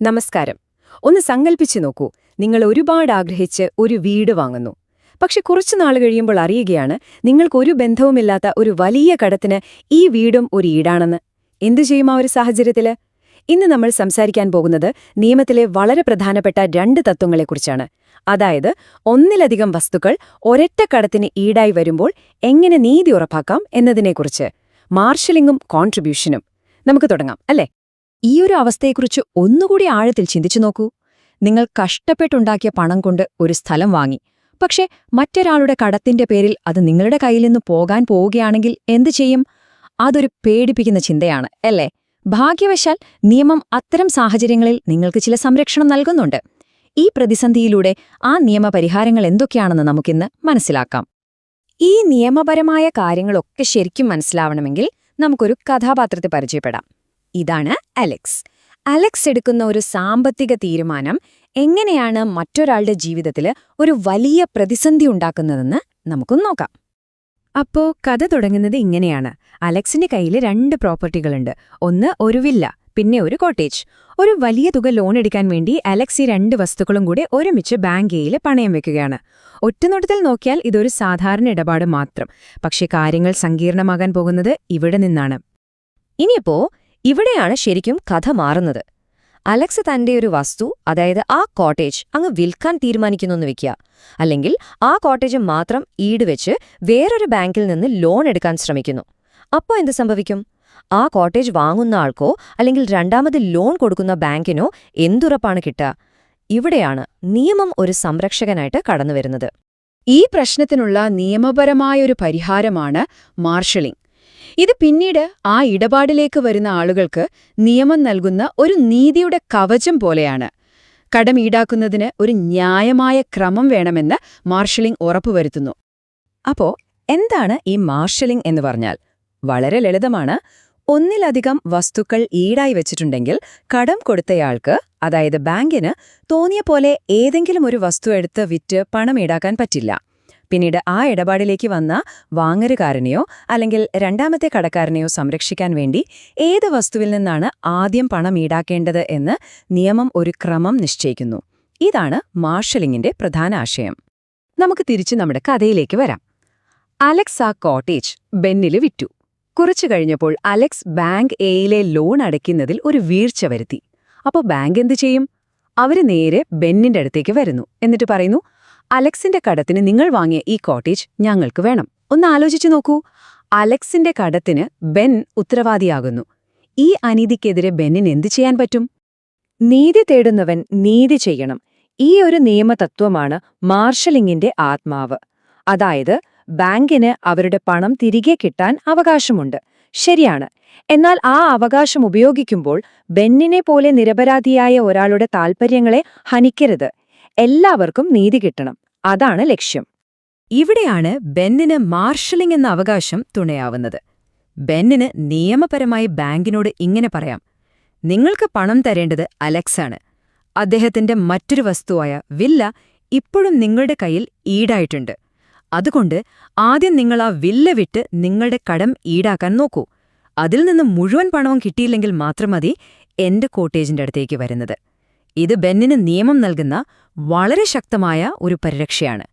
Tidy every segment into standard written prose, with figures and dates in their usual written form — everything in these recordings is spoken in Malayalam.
നമസ്കാരം. ഒന്ന് സങ്കൽപ്പിച്ചു നോക്കൂ, നിങ്ങൾ ഒരുപാട് ആഗ്രഹിച്ച് ഒരു വീട് വാങ്ങുന്നു. പക്ഷെ കുറച്ചു നാൾ കഴിയുമ്പോൾ അറിയുകയാണ് നിങ്ങൾക്കൊരു ബന്ധവുമില്ലാത്ത ഒരു വലിയ കടത്തിന് ഈ വീടും ഒരു ഈടാണെന്ന്. എന്തു ചെയ്യും ആ ഒരു സാഹചര്യത്തില്? ഇന്ന് നമ്മൾ സംസാരിക്കാൻ പോകുന്നത് നിയമത്തിലെ വളരെ പ്രധാനപ്പെട്ട 2 തത്വങ്ങളെക്കുറിച്ചാണ്. അതായത്, ഒന്നിലധികം വസ്തുക്കൾ ഒരൊറ്റ കടത്തിന് ഈടായി വരുമ്പോൾ എങ്ങനെ നീതി ഉറപ്പാക്കാം എന്നതിനെക്കുറിച്ച്. മാർഷലിംഗും കോൺട്രിബ്യൂഷനും. നമുക്ക് തുടങ്ങാം, അല്ലേ? ഈ ഒരു അവസ്ഥയെക്കുറിച്ച് ഒന്നുകൂടി ആഴത്തിൽ ചിന്തിച്ചു നോക്കൂ. നിങ്ങൾ കഷ്ടപ്പെട്ടുണ്ടാക്കിയ പണം കൊണ്ട് ഒരു സ്ഥലം വാങ്ങി. പക്ഷേ മറ്റൊരാളുടെ കടത്തിന്റെ പേരിൽ അത് നിങ്ങളുടെ കയ്യിൽ നിന്ന് പോകാൻ പോവുകയാണെങ്കിൽ എന്തു ചെയ്യും? അതൊരു പേടിപ്പിക്കുന്ന ചിന്തയാണ്, അല്ലേ? ഭാഗ്യവശാൽ നിയമം അത്തരം സാഹചര്യങ്ങളിൽ നിങ്ങൾക്ക് ചില സംരക്ഷണം നൽകുന്നുണ്ട്. ഈ പ്രതിസന്ധിയിലൂടെ ആ നിയമപരിഹാരങ്ങൾ എന്തൊക്കെയാണെന്ന് നമുക്കിന്ന് മനസ്സിലാക്കാം. ഈ നിയമപരമായ കാര്യങ്ങളൊക്കെ ശരിക്കും മനസ്സിലാവണമെങ്കിൽ നമുക്കൊരു കഥാപാത്രത്തെ പരിചയപ്പെടാം. ഇതാണ് അലക്സ്. അലക്സ് എടുക്കുന്ന ഒരു സാമ്പത്തിക തീരുമാനം എങ്ങനെയാണ് മറ്റൊരാളുടെ ജീവിതത്തിൽ ഒരു വലിയ പ്രതിസന്ധി ഉണ്ടാക്കുന്നതെന്ന് നമുക്കൊന്ന് നോക്കാം. അപ്പോ കഥ തുടങ്ങുന്നത് ഇങ്ങനെയാണ്. അലക്സിന്റെ കയ്യിൽ 2 പ്രോപ്പർട്ടികളുണ്ട്. ഒന്ന് ഒരു വില്ല, പിന്നെ ഒരു കോട്ടേജ്. ഒരു വലിയ തുക ലോൺ എടുക്കാൻ വേണ്ടി അലക്സ് ഈ 2 വസ്തുക്കളും കൂടി ഒരുമിച്ച് ബാങ്ക് എയിൽ പണയം വെക്കുകയാണ്. ഒറ്റനോട്ടത്തിൽ നോക്കിയാൽ ഇതൊരു സാധാരണ ഇടപാട് മാത്രം. പക്ഷേ കാര്യങ്ങൾ സങ്കീർണമാകാൻ പോകുന്നത് ഇവിടെ നിന്നാണ്. ഇനിയിപ്പോ ഇവിടെയാണ് ശരിക്കും കഥ മാറുന്നത്. അലക്സ് തന്റെ ഒരു വസ്തു, അതായത് ആ കോട്ടേജ്, അങ്ങ് വിൽക്കാൻ തീരുമാനിക്കുന്നെന്ന് വെക്കുക. അല്ലെങ്കിൽ ആ കോട്ടേജ് മാത്രം ഈടുവെച്ച് വേറൊരു ബാങ്കിൽ നിന്ന് ലോൺ എടുക്കാൻ ശ്രമിക്കുന്നു. അപ്പോൾ എന്ത് സംഭവിക്കും? ആ കോട്ടേജ് വാങ്ങുന്ന ആൾക്കോ അല്ലെങ്കിൽ രണ്ടാമത് ലോൺ കൊടുക്കുന്ന ബാങ്കിനോ എന്തുറപ്പാണ് കിട്ടുക? ഇവിടെയാണ് നിയമം ഒരു സംരക്ഷകനായിട്ട് കടന്നുവരുന്നത്. ഈ പ്രശ്നത്തിനുള്ള നിയമപരമായൊരു പരിഹാരമാണ് മാർഷലിംഗ്. ഇത് പിന്നീട് ആ ഇടപാടിലേക്ക് വരുന്ന ആളുകൾക്ക് നിയമം നൽകുന്ന ഒരു നീതിയുടെ കവചം പോലെയാണ്. കടം ഈടാക്കുന്നതിന് ഒരു ന്യായമായ ക്രമം വേണമെന്ന് മാർഷലിംഗ് ഉറപ്പുവരുത്തുന്നു. അപ്പോ എന്താണ് ഈ മാർഷലിംഗ് എന്ന് പറഞ്ഞാൽ? വളരെ ലളിതമാണ്. ഒന്നിലധികം വസ്തുക്കൾ ഈടായി വെച്ചിട്ടുണ്ടെങ്കിൽ കടം കൊടുത്തയാൾക്ക്, അതായത് ബാങ്കിന്, തോന്നിയ പോലെ ഏതെങ്കിലും ഒരു വസ്തു എടുത്ത് വിറ്റ് പണം ഈടാക്കാൻ പറ്റില്ല. പിന്നീട് ആ ഇടപാടിലേക്ക് വന്ന വാങ്ങരുകാരനെയോ അല്ലെങ്കിൽ രണ്ടാമത്തെ കടക്കാരനെയോ സംരക്ഷിക്കാൻ വേണ്ടി ഏത് വസ്തുവിൽ നിന്നാണ് ആദ്യം പണം ഈടാക്കേണ്ടത് എന്ന് നിയമം ഒരു ക്രമം നിശ്ചയിക്കുന്നു. ഇതാണ് മാർഷലിംഗിന്റെ പ്രധാന ആശയം. നമുക്ക് തിരിച്ച് നമ്മുടെ കഥയിലേക്ക് വരാം. അലക്സ് ആ കോട്ടേജ് ബെന്നില് വിറ്റു. കുറച്ചു കഴിഞ്ഞപ്പോൾ അലക്സ് ബാങ്ക് എയിലെ ലോൺ അടയ്ക്കുന്നതിൽ ഒരു വീഴ്ച വരുത്തി. അപ്പോൾ ബാങ്ക് എന്തു ചെയ്യും? അവര് നേരെ ബെന്നിന്റെ അടുത്തേക്ക് വരുന്നു. എന്നിട്ട് പറയുന്നു, അലക്സിന്റെ കടത്തിന് നിങ്ങൾ വാങ്ങിയ ഈ കോട്ടേജ് ഞങ്ങൾക്ക് വേണം. ഒന്ന് ആലോചിച്ചു നോക്കൂ. അലക്സിന്റെ കടത്തിന് ബെൻ ഉത്തരവാദിയാകുന്നു. ഈ അനീതിക്കെതിരെ ബെന്നിന് എന്തു ചെയ്യാൻ പറ്റും? നീതി തേടുന്നവൻ നീതി ചെയ്യണം. ഈ ഒരു നിയമതത്വമാണ് മാർഷലിംഗിന്റെ ആത്മാവ്. അതായത്, ബാങ്കിന് അവരുടെ പണം തിരികെ കിട്ടാൻ അവകാശമുണ്ട്. ശരിയാണ്. എന്നാൽ ആ അവകാശം ഉപയോഗിക്കുമ്പോൾ ബെന്നിനെ പോലെ നിരപരാധിയായ ഒരാളുടെ താൽപ്പര്യങ്ങളെ ഹനിക്കരുത്. എല്ലാവർക്കും നീതി കിട്ടണം. അതാണ് ലക്ഷ്യം. ഇവിടെയാണ് ബെന്നിന് മാർഷലിംഗ് എന്ന അവകാശം തുണയാവുന്നത്. ബെന്നിന് നിയമപരമായി ബാങ്കിനോട് ഇങ്ങനെ പറയാം: നിങ്ങൾക്ക് പണം തരേണ്ടത് അലക്സാണ്. അദ്ദേഹത്തിന്റെ മറ്റൊരു വസ്തുവായ വില്ല ഇപ്പോഴും നിങ്ങളുടെ കയ്യിൽ ഈടായിട്ടുണ്ട്. അതുകൊണ്ട് ആദ്യം നിങ്ങൾ ആ വില്ല വിട്ട് നിങ്ങളുടെ കടം ഈടാക്കാൻ നോക്കൂ. അതിൽ നിന്ന് മുഴുവൻ പണവും കിട്ടിയില്ലെങ്കിൽ മാത്രം മതി എന്റെ കോട്ടേജിന്റെ അടുത്തേക്ക് വരുന്നത്. ഇത് ബെന്നിന് നിയമം നൽകുന്ന വളരെ ശക്തമായ ഒരു പരിരക്ഷയാണ്.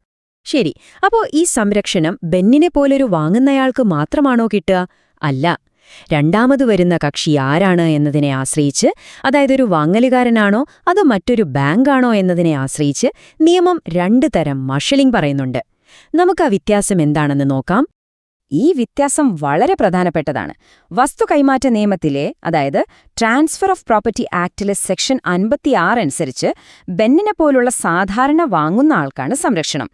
ശരി, അപ്പോ ഈ സംരക്ഷണം ബെന്നിനെ പോലൊരു വാങ്ങുന്നയാൾക്ക് മാത്രമാണോ കിട്ടുക? അല്ല. രണ്ടാമത് വരുന്ന കക്ഷി ആരാണ് എന്നതിനെ ആശ്രയിച്ച്, അതായത് ഒരു വാങ്ങലുകാരനാണോ അതോ മറ്റൊരു ബാങ്കാണോ എന്നതിനെ ആശ്രയിച്ച് നിയമം 2 തരം മാർഷലിംഗ് പറയുന്നുണ്ട്. നമുക്ക് ആ വ്യത്യാസം എന്താണെന്ന് നോക്കാം. ഈ വ്യത്യാസം വളരെ പ്രധാനപ്പെട്ടതാണ്. വസ്തു കൈമാറ്റ നിയമത്തിലെ, അതായത് ട്രാൻസ്ഫർ ഓഫ് പ്രോപ്പർട്ടി ആക്ടിലെ സെക്ഷൻ 56 അനുസരിച്ച് ബെന്നിനെ പോലുള്ള സാധാരണ വാങ്ങുന്ന ആൾക്കാണ് സംരക്ഷണം.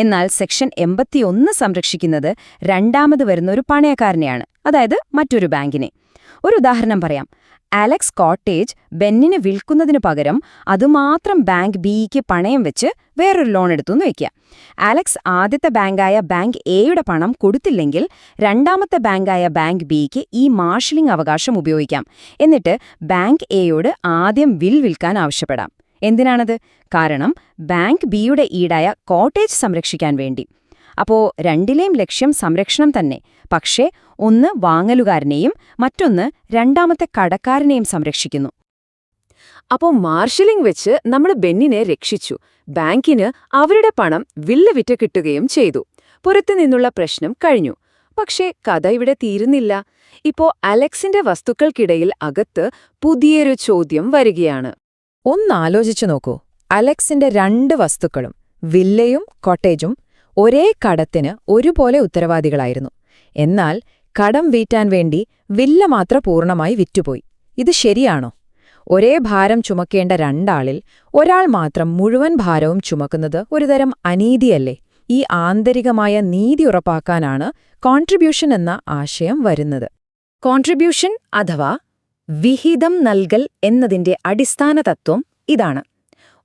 എന്നാൽ സെക്ഷൻ 81 സംരക്ഷിക്കുന്നത് രണ്ടാമത് വരുന്ന ഒരു പണയക്കാരനെയാണ്, അതായത് മറ്റൊരു ബാങ്കിനെ. ഒരു ഉദാഹരണം പറയാം. അലക്സ് കോട്ടേജ് ബെന്നിന് വിൽക്കുന്നതിനു പകരം അതുമാത്രം ബാങ്ക് ബിക്ക് പണയം വെച്ച് വേറൊരു ലോൺ എടുത്തുവെന്ന് വയ്ക്കുക. അലക്സ് ആദ്യത്തെ ബാങ്കായ ബാങ്ക് എയുടെ പണം കൊടുത്തില്ലെങ്കിൽ രണ്ടാമത്തെ ബാങ്കായ ബാങ്ക് ബിക്ക് ഈ മാർഷലിംഗ് അവകാശം ഉപയോഗിക്കാം. എന്നിട്ട് ബാങ്ക് എയോട് ആദ്യം വിൽക്കാൻ ആവശ്യപ്പെടാം. എന്തിനാണത്? കാരണം ബാങ്ക് ബിയുടെ ഈടായ കോട്ടേജ് സംരക്ഷിക്കാൻ വേണ്ടി. അപ്പോ രണ്ടിലെയും ലക്ഷ്യം സംരക്ഷണം തന്നെ. പക്ഷേ ഒന്ന് വാങ്ങലുകാരനെയും മറ്റൊന്ന് രണ്ടാമത്തെ കടക്കാരനെയും സംരക്ഷിക്കുന്നു. അപ്പോൾ മാർഷലിംഗ് വെച്ച് നമ്മൾ ബെന്നിനെ രക്ഷിച്ചു. ബാങ്കിന് അവരുടെ പണം വില്ല വിറ്റ് കിട്ടുകയും ചെയ്തു. പുറത്തുനിന്നുള്ള പ്രശ്നം കഴിഞ്ഞു. പക്ഷേ കഥ ഇവിടെ തീരുന്നില്ല. ഇപ്പോ അലക്സിന്റെ വസ്തുക്കൾക്കിടയിൽ അകത്ത് പുതിയൊരു ചോദ്യം വരികയാണ്. ഒന്നാലോചിച്ചു നോക്കൂ. അലക്സിന്റെ 2 വസ്തുക്കളും, വില്ലയും കോട്ടേജും, ഒരേ കടത്തിന് ഒരുപോലെ ഉത്തരവാദികളായിരുന്നു. എന്നാൽ കടം വീട്ടാൻ വേണ്ടി വില്ല മാത്രം പൂർണ്ണമായി വിറ്റുപോയി. ഇത് ശരിയാണോ? ഒരേ ഭാരം ചുമക്കേണ്ട 2 ആളിൽ ഒരാൾ മാത്രം മുഴുവൻ ഭാരവും ചുമക്കുന്നത് ഒരുതരം അനീതിയല്ലേ? ഈ ആന്തരികമായ നീതി ഉറപ്പാക്കാനാണ് കോൺട്രിബ്യൂഷൻ എന്ന ആശയം വരുന്നത്. കോൺട്രിബ്യൂഷൻ അഥവാ വിഹിതം നൽകൽ എന്നതിന്റെ അടിസ്ഥാന തത്വം ഇതാണ്.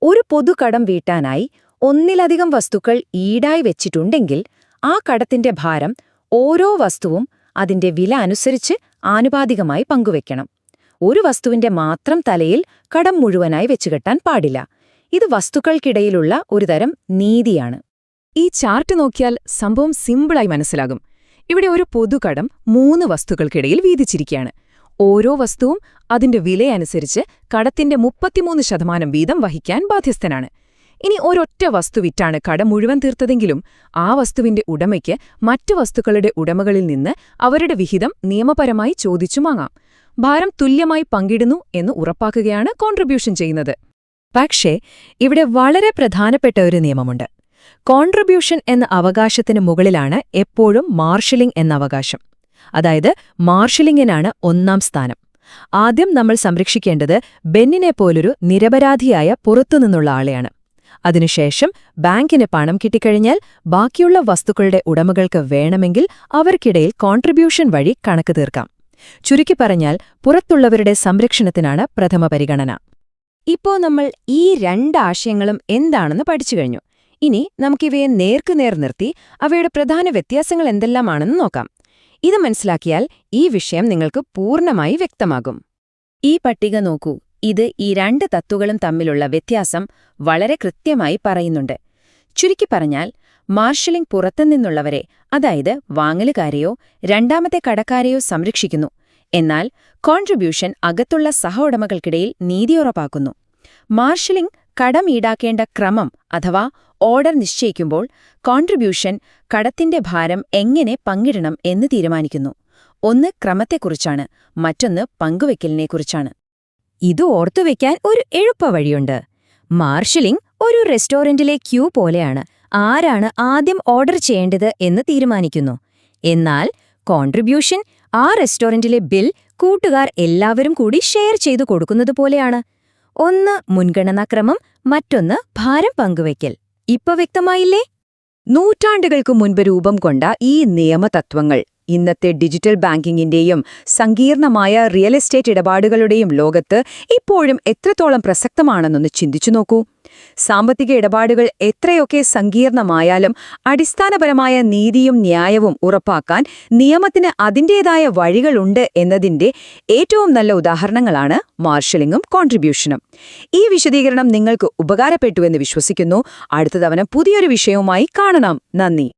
ഒരു പൊതുകടം വീട്ടാനായി ഒന്നിലധികം വസ്തുക്കൾ ഈടായി വെച്ചിട്ടുണ്ടെങ്കിൽ ആ കടത്തിന്റെ ഭാരം ഓരോ വസ്തുവും അതിന്റെ വില അനുസരിച്ച് ആനുപാതികമായി പങ്കുവെക്കണം. ഒരു വസ്തുവിന്റെ മാത്രം തലയിൽ കടം മുഴുവനായി വെച്ചുകെട്ടാൻ പാടില്ല. ഇത് വസ്തുക്കൾക്കിടയിലുള്ള ഒരുതരം നീതിയാണ്. ഈ ചാർട്ട് നോക്കിയാൽ സംഭവം സിമ്പിളായി മനസ്സിലാകും. ഇവിടെ ഒരു പൊതുകടം 3 വസ്തുക്കൾക്കിടയിൽ വീതിച്ചിരിക്കുകയാണ്. ഓരോ വസ്തുവും അതിന്റെ വിലയനുസരിച്ച് കടത്തിന്റെ 33% വീതം വഹിക്കാൻ ബാധ്യസ്ഥനാണ്. ഇനി ഒരൊറ്റ വസ്തു വിറ്റാണ് കടം മുഴുവൻ തീർത്തതെങ്കിലും ആ വസ്തുവിന്റെ ഉടമയ്ക്ക് മറ്റു വസ്തുക്കളുടെ ഉടമകളിൽ നിന്ന് അവരുടെ വിഹിതം നിയമപരമായി ചോദിച്ചു വാങ്ങാം. ഭാരം തുല്യമായി പങ്കിടുന്നു എന്ന് ഉറപ്പാക്കുകയാണ് കോൺട്രിബ്യൂഷൻ ചെയ്യുന്നത്. പക്ഷേ ഇവിടെ വളരെ പ്രധാനപ്പെട്ട ഒരു നിയമമുണ്ട്. കോൺട്രിബ്യൂഷൻ എന്ന അവകാശത്തിന് മുകളിലാണ് എപ്പോഴും മാർഷലിംഗ് എന്ന അവകാശം. അതായത് മാർഷലിംഗിനാണ് 1ാം സ്ഥാനം. ആദ്യം നമ്മൾ സംരക്ഷിക്കേണ്ടത് ബെന്നിനെപ്പോലൊരു നിരപരാധിയായ പുറത്തുനിന്നുള്ള ആളെയാണ്. അതിനുശേഷം ബാങ്കിന് പണം കിട്ടിക്കഴിഞ്ഞാൽ ബാക്കിയുള്ള വസ്തുക്കളുടെ ഉടമകൾക്ക് വേണമെങ്കിൽ അവർക്കിടയിൽ കോൺട്രിബ്യൂഷൻ വഴി കണക്ക് തീർക്കാം. ചുരുക്കി പറഞ്ഞാൽ പുറത്തുള്ളവരുടെ സംരക്ഷണത്തിനാണ് പ്രഥമ പരിഗണന. ഇപ്പോൾ നമ്മൾ ഈ 2 ആശയങ്ങളും എന്താണെന്ന് പഠിച്ചു കഴിഞ്ഞു. ഇനി നമുക്കിവയെ നേർക്കുനേർ നിർത്തി അവയുടെ പ്രധാന വ്യത്യാസങ്ങൾ എന്തെല്ലാമാണെന്ന് നോക്കാം. ഇത് മനസ്സിലാക്കിയാൽ ഈ വിഷയം നിങ്ങൾക്ക് പൂർണ്ണമായി വ്യക്തമാകും. ഈ പട്ടിക നോക്കൂ. ഇത് ഈ 2 തത്വങ്ങളും തമ്മിലുള്ള വ്യത്യാസം വളരെ കൃത്യമായി പറയുന്നുണ്ട്. ചുരുക്കി പറഞ്ഞാൽ മാർഷലിംഗ് പുറത്തുനിന്നുള്ളവരെ, അതായത് വാങ്ങലുകാരെയോ രണ്ടാമത്തെ കടക്കാരെയോ സംരക്ഷിക്കുന്നു. എന്നാൽ കോൺട്രിബ്യൂഷൻ അകത്തുള്ള സഹ ഉടമകൾക്കിടയിൽ നീതി ഉറപ്പാക്കുന്നു. മാർഷലിംഗ് കടം ഈടാക്കേണ്ട ക്രമം അഥവാ ഓർഡർ നിശ്ചയിക്കുമ്പോൾ കോൺട്രിബ്യൂഷൻ കടത്തിന്റെ ഭാരം എങ്ങനെ പങ്കിടണം എന്ന് തീരുമാനിക്കുന്നു. ഒന്ന് ക്രമത്തെക്കുറിച്ചാണ്, മറ്റൊന്ന് പങ്കുവെക്കലിനെക്കുറിച്ചാണ്. ഇത് ഓർത്തുവെക്കാൻ ഒരു എളുപ്പവഴിയുണ്ട്. മാർഷലിംഗ് ഒരു റെസ്റ്റോറന്റിലെ ക്യൂ പോലെയാണ്. ആരാണ് ആദ്യം ഓർഡർ ചെയ്യേണ്ടത് എന്ന് തീരുമാനിക്കുന്നു. എന്നാൽ കോൺട്രിബ്യൂഷൻ ആ റെസ്റ്റോറന്റിലെ ബിൽ കൂട്ടുകാർ എല്ലാവരും കൂടി ഷെയർ ചെയ്തു കൊടുക്കുന്നത് പോലെയാണ്. ഒന്ന് മുൻഗണനാക്രമം, മറ്റൊന്ന് ഭാരം പങ്കുവയ്ക്കൽ. ഇപ്പൊ വ്യക്തമായില്ലേ? നൂറ്റാണ്ടുകൾക്കു മുൻപ് രൂപം കൊണ്ട ഈ നിയമതത്വങ്ങൾ ഇന്നത്തെ ഡിജിറ്റൽ ബാങ്കിങ്ങിന്റെയും സങ്കീർണമായ റിയൽ എസ്റ്റേറ്റ് ഇടപാടുകളുടെയും ലോകത്ത് ഇപ്പോഴും എത്രത്തോളം പ്രസക്തമാണെന്നൊന്ന് ചിന്തിച്ചു നോക്കൂ. സാമ്പത്തിക ഇടപാടുകൾ എത്രയൊക്കെ സങ്കീർണമായാലും അടിസ്ഥാനപരമായ നീതിയും ന്യായവും ഉറപ്പാക്കാൻ നിയമത്തിന് അതിൻ്റേതായ വഴികളുണ്ട് എന്നതിന്റെ ഏറ്റവും നല്ല ഉദാഹരണങ്ങളാണ് മാർഷലിംഗും കോൺട്രിബ്യൂഷനും. ഈ വിശദീകരണം നിങ്ങൾക്ക് ഉപകാരപ്പെട്ടുവെന്ന് വിശ്വസിക്കുന്നു. അടുത്ത തവണ പുതിയൊരു വിഷയവുമായി കാണണം. നന്ദി.